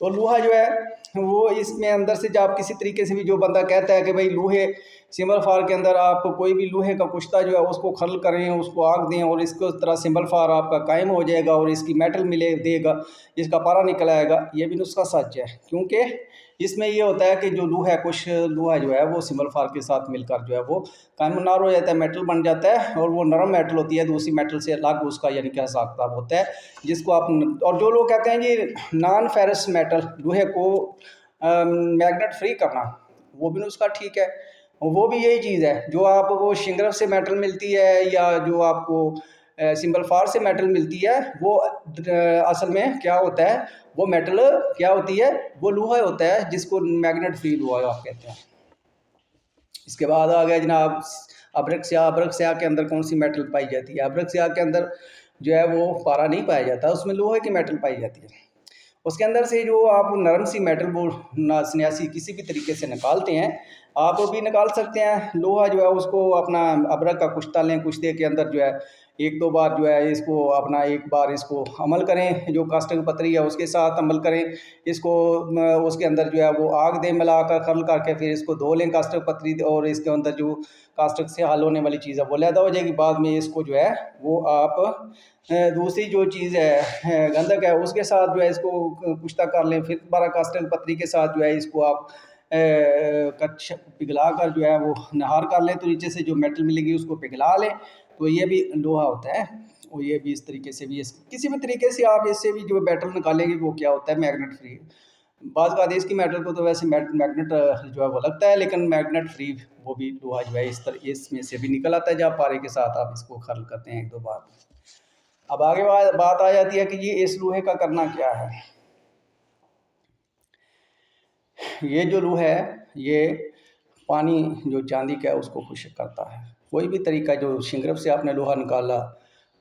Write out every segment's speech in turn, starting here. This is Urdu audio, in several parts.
تو لوہا جو ہے وہ اس میں اندر سے جب کسی طریقے سے بھی جو بندہ کہتا ہے کہ بھائی لوہے سمبل فار کے اندر آپ کوئی بھی لوہے کا کشتہ جو ہے اس کو کھرل کریں، اس کو آگ دیں اور اس کو طرح سمبل فار آپ کا قائم ہو جائے گا اور اس کی میٹل ملے دے گا، اس کا پارا نکل آئے گا، یہ بھی نسخہ سچ ہے، کیونکہ اس میں یہ ہوتا ہے کہ جو لوہا ہے کچھ لوہا جو ہے وہ سمبل فار کے ساتھ مل کر جو ہے وہ قائم نار ہو جاتا ہے، میٹل بن جاتا ہے، اور وہ نرم میٹل ہوتی ہے، دوسری میٹل سے الگ اس کا یعنی کہ حساب کتاب ہوتا ہے، جس کو آپ اور جو لوگ کہتے ہیں جی نان فیرس میٹل لوہے کو میگنیٹ فری کرنا، وہ بھی نسخہ ٹھیک ہے، وہ بھی یہی چیز ہے جو آپ کو شنگرف سے میٹل ملتی ہے یا جو آپ کو سمبل فار سے میٹل ملتی ہے، وہ اصل میں کیا ہوتا ہے، وہ میٹل کیا ہوتی ہے، وہ لوہا ہوتا ہے جس کو میگنیٹ فری لوہا آپ کہتے ہیں۔ اس کے بعد آ گیا جناب ابرک سیاہ۔ ابرک سیاہ کے اندر کون سی میٹل پائی جاتی ہے؟ ابرک سیاہ کے اندر جو ہے وہ پارا نہیں پایا جاتا، اس میں لوہے کی میٹل پائی جاتی ہے۔ اس کے اندر سے جو آپ نرم سی میٹل وہ سنیاسی کسی بھی طریقے سے نکالتے ہیں، آپ بھی نکال سکتے ہیں۔ لوہا جو ہے اس کو اپنا ابرک کا کشتہ لیں، کشتے کے اندر جو ہے ایک دو بار جو ہے اس کو اپنا ایک بار اس کو عمل کریں، جو کاسٹک پتری ہے اس کے ساتھ عمل کریں، اس کو اس کے اندر جو ہے وہ آگ دیں ملا کر کھرل کر کے، پھر اس کو دھو لیں کاسٹک پتری، اور اس کے اندر جو کاسٹک سے حل ہونے والی چیز ہے وہ علیحدہ ہو جائے گی۔ بعد میں اس کو جو ہے وہ آپ دوسری جو چیز ہے گندھک ہے اس کے ساتھ جو ہے اس کو کشتہ کر لیں، پھر دوبارہ کاسٹک پتری کے ساتھ جو ہے اس کو آپ پگھلا کر جو ہے وہ نہار کر لیں، تو نیچے سے جو میٹل ملے گی اس کو پگھلا لیں، تو یہ بھی لوہا ہوتا ہے۔ اور یہ بھی اس طریقے سے بھی کسی بھی طریقے سے آپ اس سے بھی جو میٹل نکالیں گے وہ کیا ہوتا ہے، میگنیٹ فری۔ بعض کا اس کی میٹل کو تو ویسے میگنیٹ جو ہے وہ لگتا ہے، لیکن میگنیٹ فری وہ بھی لوہا جو ہے اس میں سے بھی نکل آتا ہے جب پارے کے ساتھ آپ اس کو کھرل کرتے ہیں ایک دو بار۔ اب آگے بات آ جاتی ہے کہ یہ اس لوہے کا کرنا کیا ہے۔ یہ جو لوہا ہے یہ پانی جو چاندی کا ہے اس کو خشک کرتا ہے۔ کوئی بھی طریقہ جو شنگرف سے آپ نے لوہا نکالا،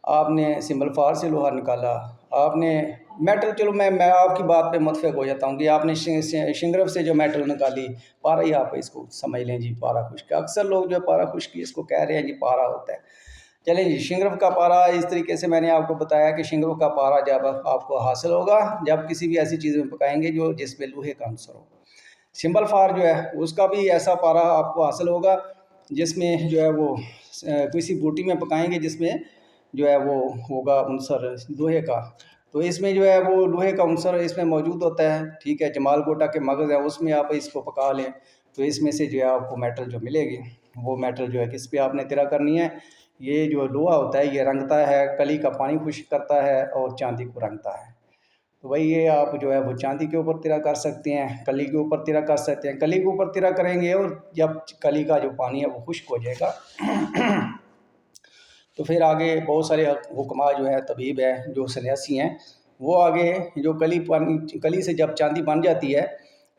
آپ نے سمبل فار سے لوہا نکالا، آپ نے میٹل، چلو میں آپ کی بات پہ متفق ہو جاتا ہوں کہ آپ نے شنگرف سے جو میٹل نکالی، پارا ہی آپ اس کو سمجھ لیں جی، پارا خشک۔ اکثر لوگ جو پارا خشکی اس کو کہہ رہے ہیں جی پارا ہوتا ہے۔ چلیں جی، شنگرف کا پارا اس طریقے سے میں نے آپ کو بتایا کہ شنگرف کا پارا جب آپ کو حاصل ہوگا جب کسی بھی ایسی چیز میں پکائیں گے جو جس میں لوہے کا عنصر ہو۔ سمبل فار جو ہے اس کا بھی ایسا پارا آپ کو حاصل ہوگا جس میں جو ہے وہ کسی بوٹی میں پکائیں گے جس میں جو ہے وہ ہوگا عنصر لوہے کا، تو اس میں جو ہے وہ لوہے کا عنصر اس میں موجود ہوتا ہے، ٹھیک ہے۔ جمال گوٹا کے مغز ہے اس میں آپ اس کو پکا لیں تو اس میں سے جو ہے آپ کو میٹل جو ملے گی، وہ میٹل جو ہے کس پہ آپ نے تیرا کرنی ہے، یہ جو لوہا ہوتا ہے یہ رنگتا ہے، کلی کا پانی خشک کرتا ہے اور چاندی کو رنگتا ہے۔ تو وہی یہ آپ جو ہے وہ چاندی کے اوپر تیرا کر سکتے ہیں، کلی کے اوپر تیرا کر سکتے ہیں، کلی کے اوپر تیرا کریں گے اور جب کلی کا جو پانی ہے وہ خشک ہو جائے گا تو پھر آگے بہت سارے حکماء جو ہے طبیب ہے جو سنیاسی ہیں، وہ آگے جو کلی سے جب چاندی بن جاتی ہے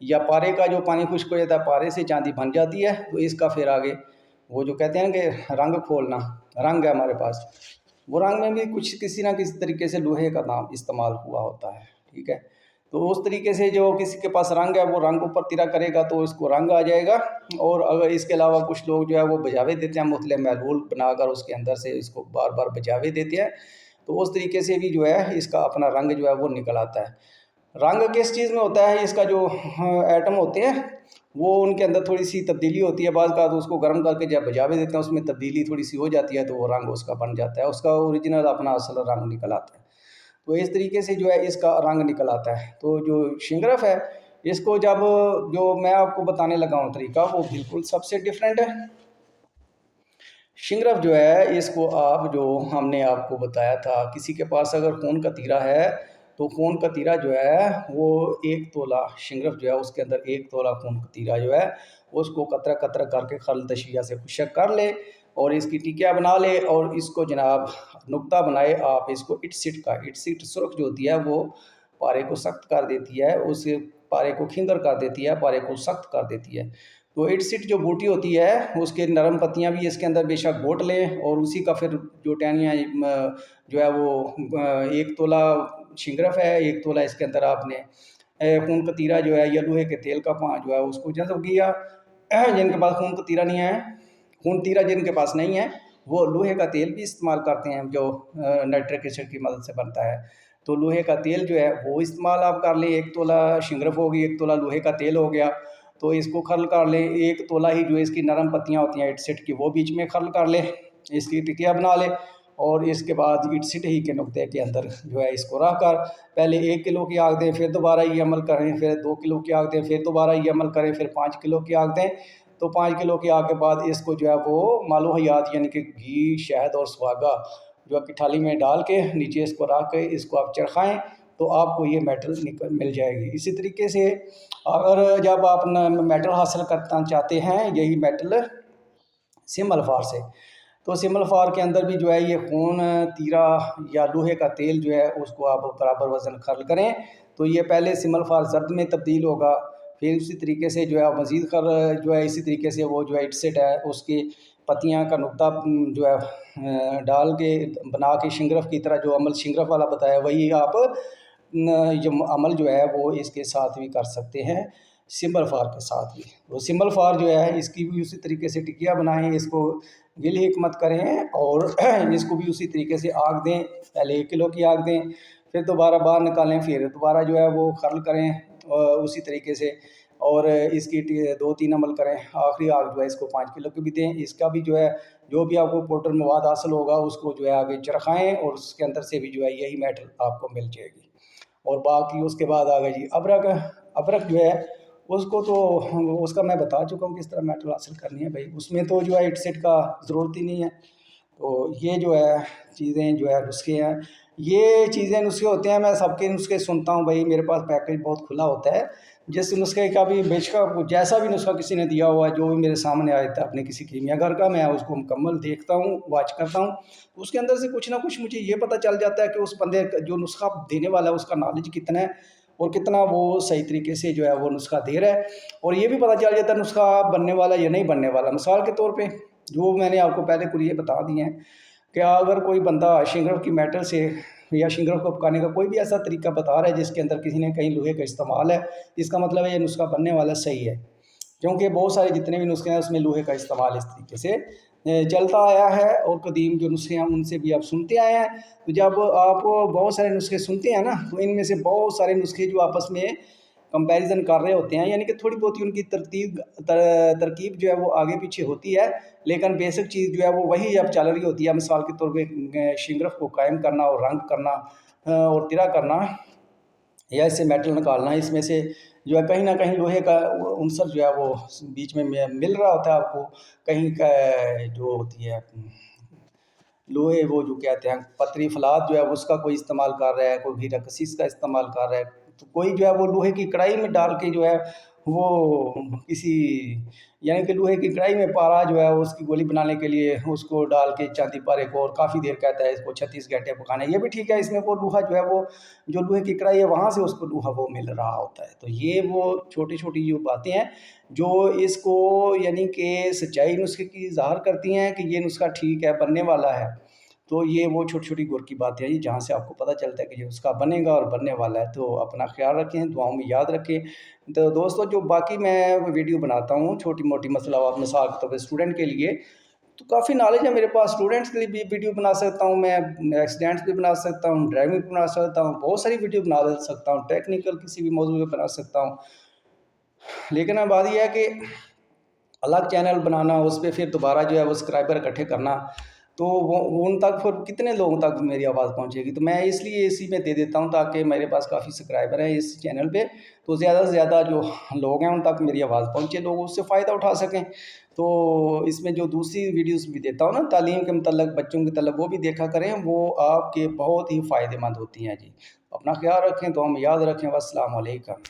یا پارے کا جو پانی خشک ہو جاتا ہے پارے سے چاندی بن جاتی ہے، تو اس کا پھر آگے وہ جو کہتے ہیں کہ رنگ کھولنا، رنگ ہے ہمارے پاس، وہ رنگ میں بھی کچھ کسی نہ کسی طریقے سے لوہے کا نام استعمال ہوا ہوتا ہے، ٹھیک ہے۔ تو اس طریقے سے جو کسی کے پاس رنگ ہے وہ رنگ اوپر تیرا کرے گا تو اس کو رنگ آ جائے گا، اور اگر اس کے علاوہ کچھ لوگ جو ہے وہ بجاوے دیتے ہیں، مختلف محلول بنا کر اس کے اندر سے اس کو بار بار بجاوے دیتے ہیں، تو اس طریقے سے بھی جو ہے اس کا اپنا رنگ جو ہے وہ نکل آتا ہے۔ رنگ کس چیز میں ہوتا ہے؟ اس کا جو ایٹم ہوتے ہیں وہ ان کے اندر تھوڑی سی تبدیلی ہوتی ہے، بعض کا تو اس کو گرم کر کے جب بجاوے دیتے ہیں اس میں تبدیلی تھوڑی سی ہو جاتی ہے تو وہ رنگ اس کا بن جاتا ہے، اس کا اوریجنل اپنا اصل رنگ نکل آتا ہے۔ تو اس طریقے سے جو ہے اس کا رنگ نکل آتا ہے۔ تو جو شنگرف ہے اس کو جب جو میں آپ کو بتانے لگا ہوں طریقہ وہ بالکل سب سے ڈیفرنٹ ہے۔ شنگرف جو ہے اس کو آپ جو ہم نے آپ کو بتایا تھا، کسی کے پاس اگر خون کا تیرا ہے تو خون کا تیرا جو ہے وہ 1 تولہ شنگرف جو ہے اس کے اندر 1 تولہ خون کا تیرا جو ہے اس کو قطرہ قطرہ کر کے خل تشیہ سے خشک کر لے اور اس کی ٹکیا بنا لے، اور اس کو جناب نقطہ بنائے آپ اس کو اٹ سٹ کا، اٹ سٹ سرخ جو ہوتی ہے وہ پارے کو سخت کر دیتی ہے، اس پارے کو کھنگر کر دیتی ہے، پارے کو سخت کر دیتی ہے۔ تو اٹ سٹ جو بوٹی ہوتی ہے اس کے نرم پتیاں بھی اس کے اندر بے شک گھوٹ لیں، اور اسی کا پھر جو ٹہنیاں جو ہے وہ 1 تولہ شنگرف ہے، 1 تولہ اس کے اندر آپ نے خون کا تیرا جو ہے یا لوہے کے تیل کا پان جو ہے اس کو جذب کیا۔ جن کے پاس خون کا تیرا نہیں ہے، خون تیرا جن کے پاس نہیں ہے وہ لوہے کا تیل بھی استعمال کرتے ہیں جو نائٹرک ایسڈ کی مدد سے بنتا ہے۔ تو لوہے کا تیل جو ہے وہ استعمال آپ کر لیں. 1 تولہ شنگرف ہوگی, 1 تولہ لوہے کا تیل ہو گیا, تو اس کو کھرل کر لیں. 1 تولہ ہی جو اس کی نرم پتیاں ہوتی ہیں اٹ سٹ کی, وہ بیچ میں کھرل کر لیں, اس کی ٹکیا بنا لیں. اور اس کے بعد اٹ سٹ ہی کے نقطے کے اندر جو ہے اس کو رکھ کر پہلے 1 کلو کی آگ دیں, پھر دوبارہ یہ عمل کریں, پھر 2 کلو کی آگ دیں, پھر دوبارہ یہ عمل کریں, پھر 5 کلو کی آگ دیں. تو 5 کلو کی آگ کے بعد اس کو جو ہے وہ مال و حیات یعنی کہ گھی, شہد اور سواگا جو آپ کی تھالی میں ڈال کے نیچے اس کو رکھ کے اس کو آپ چرخائیں تو آپ کو یہ میٹل مل جائے گی. اسی طریقے سے اگر جب آپ میٹل حاصل کرنا چاہتے ہیں یہی میٹل سمل فار سے, تو سمل فار کے اندر بھی جو ہے یہ خون تیرا یا لوہے کا تیل جو ہے اس کو آپ برابر وزن کھرل کریں تو یہ پہلے سمل فار زرد میں تبدیل ہوگا. پھر اسی طریقے سے جو ہے مزید جو ہے اسی طریقے سے وہ جو ہے اٹ سٹ ہے اس کی پتیاں کا نقطہ جو ہے ڈال کے بنا کے شنگرف کی طرح جو عمل شنگرف والا بتایا وہی آپ عمل جو ہے وہ اس کے ساتھ بھی کر سکتے ہیں, سمبل فار کے ساتھ بھی. وہ سمبل فار جو ہے اس کی بھی اسی طریقے سے ٹکیا بنائیں, اس کو گل حکمت کریں اور اس کو بھی اسی طریقے سے آگ دیں. پہلے 1 کلو کی آگ دیں, پھر دوبارہ باہر نکالیں, پھر دوبارہ جو ہے وہ کھرل کریں اسی طریقے سے, اور اس کی 2-3 عمل کریں. آخری آگ جو ہے اس کو 5 کلو کی بھی دیں. اس کا بھی جو ہے جو بھی آپ کو پاؤڈر مواد حاصل ہوگا اس کو جو ہے آگے چرخائیں اور اس کے اندر سے بھی جو ہے یہی میٹل آپ کو مل جائے گی. اور باقی اس کے بعد آگے جی ابرک جو ہے اس کو تو اس کا میں بتا چکا ہوں کس طرح میٹل حاصل کرنی ہے بھائی, اس میں تو جو ہے اٹ سٹ کا ضرورت ہی نہیں ہے. تو یہ جو ہے چیزیں جو ہے نسخے ہیں, یہ چیزیں نسخے ہوتے ہیں. میں سب کے نسخے سنتا ہوں بھائی, میرے پاس پیکج بہت کھلا ہوتا ہے, جس نسخے کا بھی جیسا بھی نسخہ کسی نے دیا ہوا ہے جو بھی میرے سامنے آیا تھا اپنے کسی کیمیا گھر کا, میں اس کو مکمل دیکھتا ہوں, واچ کرتا ہوں. اس کے اندر سے کچھ نہ کچھ مجھے یہ پتہ چل جاتا ہے کہ اس بندے جو نسخہ دینے والا ہے اس کا نالج کتنا ہے اور کتنا وہ صحیح طریقے سے جو ہے وہ نسخہ دے رہا ہے. اور یہ بھی پتہ چل جاتا ہے نسخہ بننے والا یا نہیں بننے والا. مثال کے طور پہ جو میں نے آپ کو پہلے کچھ یہ بتا دیے ہیں کہ اگر کوئی بندہ شنگرف کی میٹل سے یا شنگرف کو پکانے کا کوئی بھی ایسا طریقہ بتا رہا ہے جس کے اندر کسی نے کہیں لوہے کا استعمال ہے, اس کا مطلب ہے یہ نسخہ بننے والا صحیح ہے, کیونکہ بہت سارے جتنے بھی نسخے ہیں اس میں لوہے کا استعمال اس طریقے سے چلتا آیا ہے. اور قدیم جو نسخے ہیں ان سے بھی آپ سنتے آئے ہیں. تو جب آپ بہت سارے نسخے سنتے ہیں نا تو ان میں سے بہت سارے نسخے جو آپس میں کمپیریزن کر رہے ہوتے ہیں, یعنی کہ تھوڑی بہت ان کی ترکیب جو ہے وہ آگے پیچھے ہوتی ہے, لیکن بیسک چیز جو ہے وہ وہی اب چل رہی ہوتی ہے. مثال کے طور پہ شنگرف کو قائم کرنا اور رنگ کرنا اور تیرا کرنا یا اس سے میٹل نکالنا, اس میں سے جو ہے کہیں نہ کہیں لوہے کا عنصر جو ہے وہ بیچ میں مل رہا ہوتا ہے آپ کو. کہیں کا جو ہوتی ہے لوہے وہ جو کہتے ہیں پتری فلاد جو ہے اس کا کوئی استعمال کر رہا ہے, کوئی ہیرا کسیس کا استعمال کر رہا ہے, تو کوئی جو ہے وہ لوہے کی کڑھائی میں ڈال کے جو ہے وہ کسی یعنی کہ لوہے کی کڑھائی میں پارا جو ہے اس کی گولی بنانے کے لیے اس کو ڈال کے چاندی پارے کو اور کافی دیر کہتا ہے اس کو 36 گھنٹے پکانا ہے. یہ بھی ٹھیک ہے, اس میں وہ لوہا جو ہے وہ جو لوہے کی کڑھائی ہے وہاں سے اس کو لوہا وہ مل رہا ہوتا ہے. تو یہ وہ چھوٹی چھوٹی جو باتیں ہیں جو اس کو یعنی کہ سچائی نسخے کی ظاہر کرتی ہیں کہ یہ نسخہ ٹھیک ہے بننے والا ہے. تو یہ وہ چھوٹی چھوٹی گر کی باتیں ہیں جہاں سے آپ کو پتہ چلتا ہے کہ یہ اس کا بنے گا اور بننے والا ہے. تو اپنا خیال رکھیں, دعاؤں میں یاد رکھیں. تو دوستو جو باقی میں ویڈیو بناتا ہوں چھوٹی موٹی مثلا مثال کے طور پہ اسٹوڈنٹ کے لیے تو کافی نالج ہے میرے پاس. اسٹوڈنٹس کے لیے بھی ویڈیو بنا سکتا ہوں, میں ایکسیڈنٹس بھی بنا سکتا ہوں, ڈرائیونگ بھی بنا سکتا ہوں, بہت ساری ویڈیو بنا سکتا ہوں, ٹیکنیکل کسی بھی موضوع پہ بنا سکتا ہوں. لیکن اب بات یہ ہے کہ الگ چینل بنانا, اس پہ پھر دوبارہ جو ہے وہ سبسکرائبر اکٹھے کرنا, تو وہ ان تک پھر کتنے لوگوں تک میری آواز پہنچے گی. تو میں اس لیے اسی میں دے دیتا ہوں تاکہ میرے پاس کافی سبسکرائبر ہیں اس چینل پہ, تو زیادہ سے زیادہ جو لوگ ہیں ان تک میری آواز پہنچے, لوگ اس سے فائدہ اٹھا سکیں. تو اس میں جو دوسری ویڈیوز بھی دیتا ہوں نا تعلیم کے متعلق, بچوں کے متعلق, وہ بھی دیکھا کریں, وہ آپ کے بہت ہی فائدہ مند ہوتی ہیں. جی اپنا خیال رکھیں, تو ہم یاد رکھیں. والسلام علیکم.